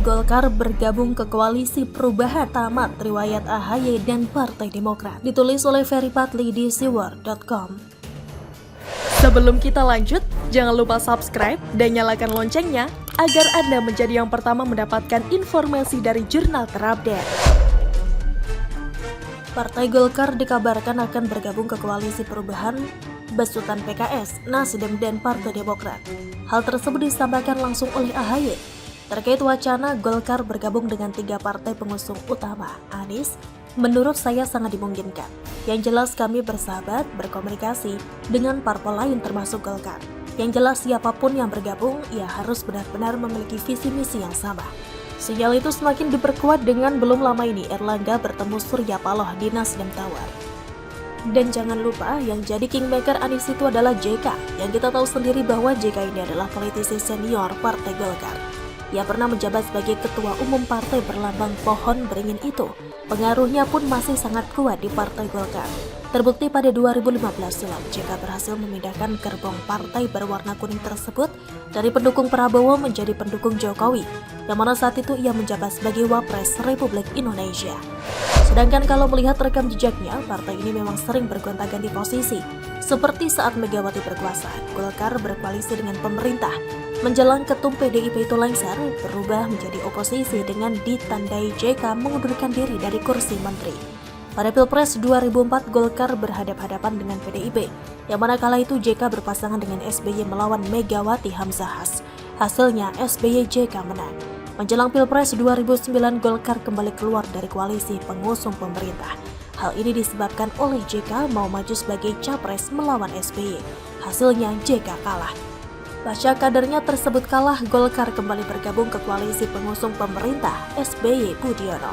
Golkar bergabung ke koalisi perubahan tamat riwayat AHY dan Partai Demokrat. Ditulis oleh Ferry Patli di siwar.com. Sebelum kita lanjut, jangan lupa subscribe dan nyalakan loncengnya agar Anda menjadi yang pertama mendapatkan informasi dari jurnal terupdate. Partai Golkar dikabarkan akan bergabung ke koalisi perubahan besutan PKS, Nasdem, dan Partai Demokrat. Hal tersebut disampaikan langsung oleh AHY. Terkait wacana Golkar bergabung dengan 3 partai pengusung utama, Anies, menurut saya sangat dimungkinkan. Yang jelas kami bersahabat, berkomunikasi dengan parpol lain termasuk Golkar. Yang jelas siapapun yang bergabung, ia harus benar-benar memiliki visi misi yang sama. Sinyal itu semakin diperkuat dengan belum lama ini Erlangga bertemu Surya Paloh di Nasdem Tower. Dan jangan lupa yang jadi kingmaker Anies itu adalah JK, yang kita tahu sendiri bahwa JK ini adalah politisi senior Partai Golkar. Ia pernah menjabat sebagai ketua umum partai berlambang pohon beringin itu. Pengaruhnya pun masih sangat kuat di Partai Golkar. Terbukti pada 2015 silam, JK berhasil memindahkan gerbong partai berwarna kuning tersebut dari pendukung Prabowo menjadi pendukung Jokowi, yang mana saat itu ia menjabat sebagai Wapres Republik Indonesia. Sedangkan kalau melihat rekam jejaknya, partai ini memang sering bergonta-ganti posisi. Seperti saat Megawati berkuasa, Golkar berkoalisi dengan pemerintah. Menjelang ketum PDIP itu lengser, berubah menjadi oposisi dengan ditandai JK mengundurkan diri dari kursi menteri. Pada Pilpres 2004, Golkar berhadap-hadapan dengan PDIP, yang mana kala itu JK berpasangan dengan SBY melawan Megawati Hamzahas. Hasilnya SBY JK menang. Menjelang Pilpres 2009, Golkar kembali keluar dari koalisi pengusung pemerintah. Hal ini disebabkan oleh JK mau maju sebagai capres melawan SBY. Hasilnya JK kalah. Pasca kadernya tersebut kalah, Golkar kembali bergabung ke koalisi pengusung pemerintah SBY Budiono.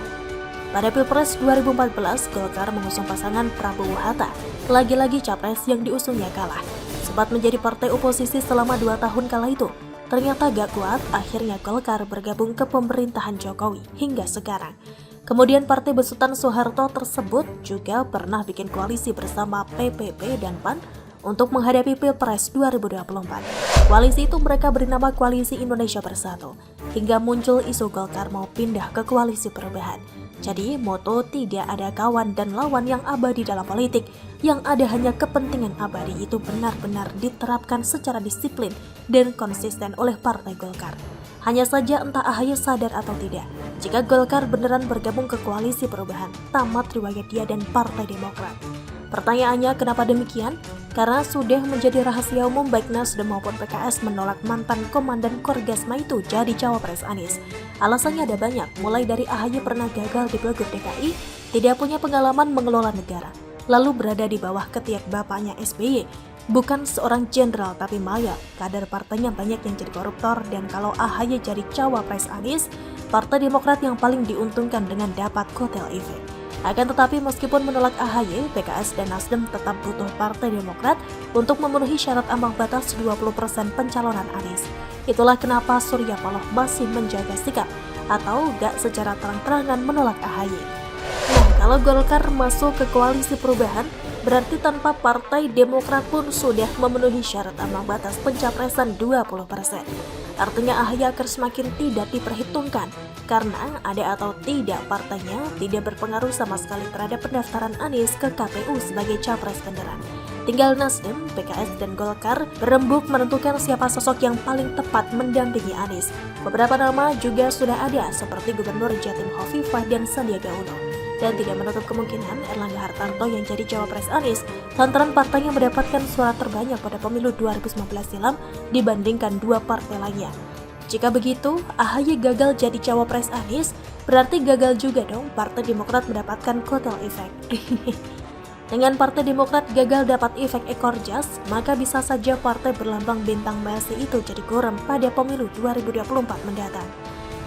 Pada Pilpres 2014, Golkar mengusung pasangan Prabowo Hatta. Lagi-lagi capres yang diusungnya kalah. Sempat menjadi partai oposisi selama 2 tahun kala itu. Ternyata gak kuat, akhirnya Golkar bergabung ke pemerintahan Jokowi hingga sekarang. Kemudian partai besutan Soeharto tersebut juga pernah bikin koalisi bersama PPP dan PAN untuk menghadapi Pilpres 2024. Koalisi itu mereka beri nama Koalisi Indonesia Bersatu, hingga muncul isu Golkar mau pindah ke Koalisi Perubahan. Jadi moto tidak ada kawan dan lawan yang abadi dalam politik, yang ada hanya kepentingan abadi itu benar-benar diterapkan secara disiplin dan konsisten oleh Partai Golkar. Hanya saja entah AHY sadar atau tidak, jika Golkar beneran bergabung ke Koalisi Perubahan, tamat riwayat dia dan Partai Demokrat. Pertanyaannya kenapa demikian? Karena sudah menjadi rahasia umum baik Nasdem maupun PKS menolak mantan Komandan Kogasma itu jadi cawapres Anies. Alasannya ada banyak, mulai dari AHY pernah gagal di Pilgub DKI, tidak punya pengalaman mengelola negara, lalu berada di bawah ketiak bapaknya SBY, bukan seorang jenderal tapi mayor, kader partainya banyak yang jadi koruptor, dan kalau AHY jadi cawapres Anies, Partai Demokrat yang paling diuntungkan dengan dapat kotel efek. Akan tetapi meskipun menolak AHY, PKS dan Nasdem tetap butuh Partai Demokrat untuk memenuhi syarat ambang batas 20% pencalonan Anies. Itulah kenapa Surya Paloh masih menjaga sikap atau gak secara terang-terangan menolak AHY. Nah, kalau Golkar masuk ke koalisi perubahan, berarti tanpa Partai Demokrat pun sudah memenuhi syarat ambang batas pencapresan 20%. Artinya AHY akan semakin tidak diperhitungkan, karena ada atau tidak partainya tidak berpengaruh sama sekali terhadap pendaftaran Anies ke KPU sebagai capres beneran. Tinggal Nasdem, PKS, dan Golkar berembuk menentukan siapa sosok yang paling tepat mendampingi Anies. Beberapa nama juga sudah ada seperti Gubernur Jatim Hovifah dan Sandiaga Uno. Dan tidak menutup kemungkinan Erlangga Hartarto yang jadi cawapres Anies lantaran partainya mendapatkan suara terbanyak pada pemilu 2019 silam dibandingkan 2 partai lainnya. Jika begitu, AHY gagal jadi cawapres Anies, berarti gagal juga dong Partai Demokrat mendapatkan kotel efek. Dengan Partai Demokrat gagal dapat efek ekor jas, maka bisa saja partai berlambang bintang Mercy itu jadi gurem pada pemilu 2024 mendatang.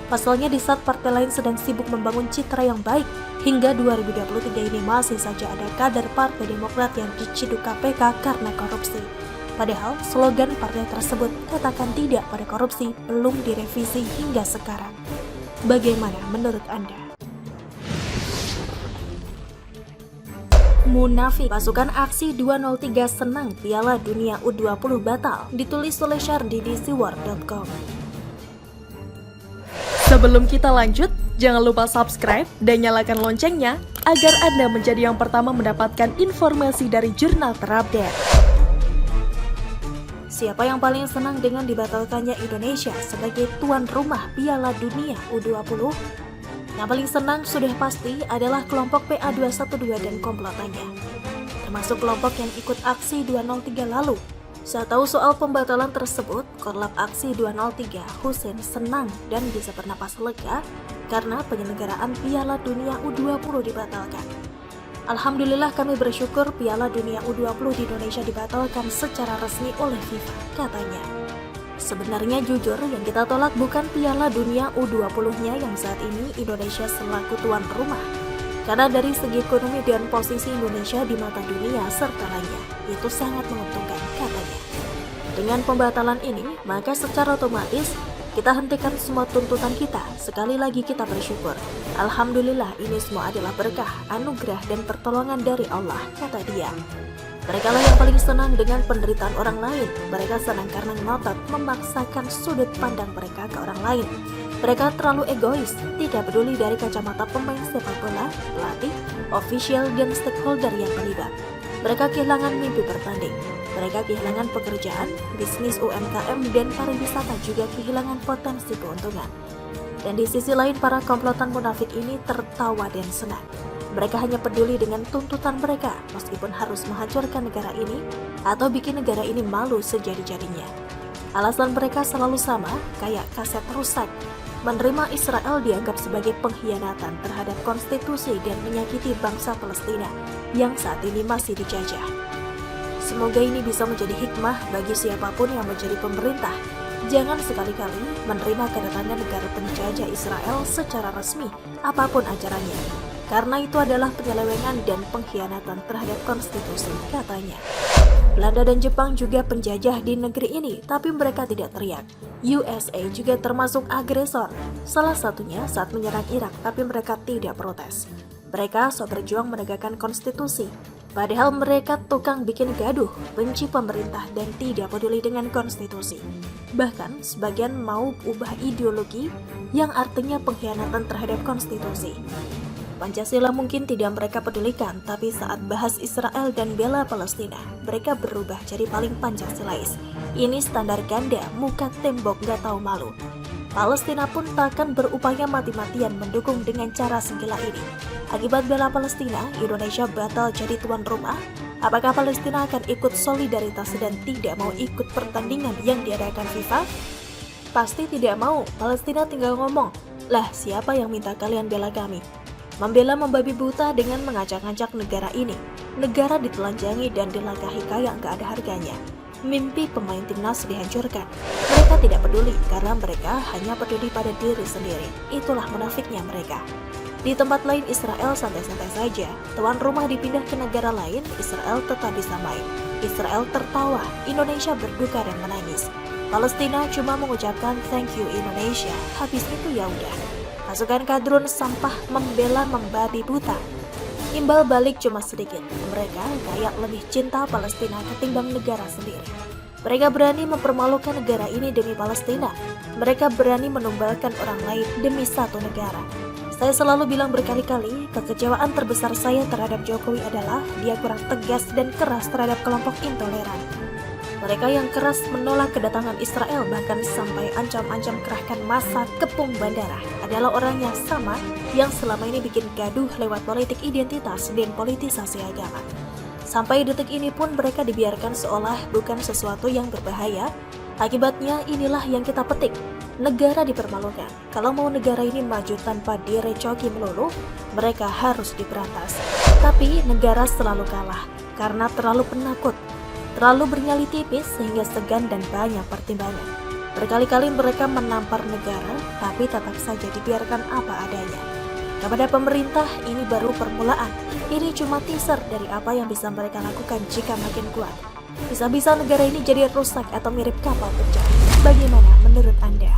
Pasalnya di saat partai lain sedang sibuk membangun citra yang baik, hingga 2023 ini masih saja ada kader Partai Demokrat yang diciduk KPK karena korupsi. Padahal slogan partai tersebut katakan tidak pada korupsi belum direvisi hingga sekarang. Bagaimana menurut Anda? Munafik, pasukan aksi 203 senang Piala Dunia U20 batal. Ditulis oleh Syardi di siwar.com. Sebelum kita lanjut, jangan lupa subscribe dan nyalakan loncengnya agar Anda menjadi yang pertama mendapatkan informasi dari jurnal terupdate. Siapa yang paling senang dengan dibatalkannya Indonesia sebagai tuan rumah Piala Dunia U20? Yang paling senang sudah pasti adalah kelompok PA212 dan komplotannya, termasuk kelompok yang ikut aksi 203 lalu. Saat tahu soal pembatalan tersebut, korlap aksi 203 Hussein senang dan bisa bernapas lega karena penyelenggaraan Piala Dunia U20 dibatalkan. Alhamdulillah kami bersyukur Piala Dunia U20 di Indonesia dibatalkan secara resmi oleh FIFA, katanya. Sebenarnya jujur yang kita tolak bukan Piala Dunia U20-nya yang saat ini Indonesia selaku tuan rumah. Karena dari segi ekonomi dan posisi Indonesia di mata dunia serta lainnya, itu sangat menguntungkan, katanya. Dengan pembatalan ini, maka secara otomatis kita hentikan semua tuntutan kita. Sekali lagi kita bersyukur. Alhamdulillah ini semua adalah berkah, anugerah dan pertolongan dari Allah, kata dia. Mereka lah yang paling senang dengan penderitaan orang lain. Mereka senang karena ngotot memaksakan sudut pandang mereka ke orang lain. Mereka terlalu egois, tidak peduli dari kacamata pemain sepak bola, pelatih, official, dan stakeholder yang terlibat. Mereka kehilangan mimpi bertanding. Mereka kehilangan pekerjaan, bisnis UMKM, dan pariwisata juga kehilangan potensi keuntungan. Dan di sisi lain, para komplotan munafik ini tertawa dan senang. Mereka hanya peduli dengan tuntutan mereka, meskipun harus menghancurkan negara ini atau bikin negara ini malu sejadi-jadinya. Alasan mereka selalu sama, kayak kaset rusak. Menerima Israel dianggap sebagai pengkhianatan terhadap konstitusi dan menyakiti bangsa Palestina yang saat ini masih dijajah. Semoga ini bisa menjadi hikmah bagi siapapun yang menjadi pemerintah. Jangan sekali-kali menerima kedatangan negara penjajah Israel secara resmi, apapun acaranya. Karena itu adalah penyelewengan dan pengkhianatan terhadap konstitusi, katanya. Belanda dan Jepang juga penjajah di negeri ini, tapi mereka tidak teriak. USA juga termasuk agresor, salah satunya saat menyerang Irak, tapi mereka tidak protes. Mereka sok berjuang menegakkan konstitusi, padahal mereka tukang bikin gaduh, benci pemerintah, dan tidak peduli dengan konstitusi. Bahkan, sebagian mau ubah ideologi yang artinya pengkhianatan terhadap konstitusi. Pancasila mungkin tidak mereka pedulikan, tapi saat bahas Israel dan bela Palestina, mereka berubah jadi paling Pancasilais. Ini standar ganda, muka tembok gak tahu malu. Palestina pun takkan berupaya mati-matian mendukung dengan cara segila ini. Akibat bela Palestina, Indonesia batal jadi tuan rumah. Apakah Palestina akan ikut solidaritas dan tidak mau ikut pertandingan yang diadakan FIFA? Pasti tidak mau. Palestina tinggal ngomong, lah siapa yang minta kalian bela kami? Membela membabi buta dengan mengacak-ngacak negara ini. Negara ditelanjangi dan dilangkahi kayak gak ada harganya. Mimpi pemain timnas dihancurkan. Mereka tidak peduli karena mereka hanya peduli pada diri sendiri. Itulah munafiknya mereka. Di tempat lain Israel santai-santai saja. Tuan rumah dipindah ke negara lain, Israel tetap bisa main. Israel tertawa, Indonesia berduka dan menangis. Palestina cuma mengucapkan thank you Indonesia. Habis itu ya udah. Pasukan kadrun sampah membela membabi buta. Imbal balik cuma sedikit. Mereka kayak lebih cinta Palestina ketimbang negara sendiri. Mereka berani mempermalukan negara ini demi Palestina. Mereka berani menumbalkan orang lain demi satu negara. Saya selalu bilang berkali-kali, kekecewaan terbesar saya terhadap Jokowi adalah dia kurang tegas dan keras terhadap kelompok intoleran. Mereka yang keras menolak kedatangan Israel bahkan sampai ancam-ancam kerahkan massa kepung bandara adalah orang yang sama yang selama ini bikin gaduh lewat politik identitas dan politisasi agama. Sampai detik ini pun mereka dibiarkan seolah bukan sesuatu yang berbahaya. Akibatnya inilah yang kita petik. Negara dipermalukan. Kalau mau negara ini maju tanpa direcoki melulu, mereka harus diberantas. Tapi negara selalu kalah karena terlalu penakut. Terlalu bernyali tipis sehingga segan dan banyak pertimbangan. Berkali-kali mereka menampar negara, tapi tetap saja dibiarkan apa adanya. Kepada pemerintah, ini baru permulaan. Ini cuma teaser dari apa yang bisa mereka lakukan jika makin kuat. Bisa-bisa negara ini jadi rusak atau mirip kapal pecah. Bagaimana menurut Anda?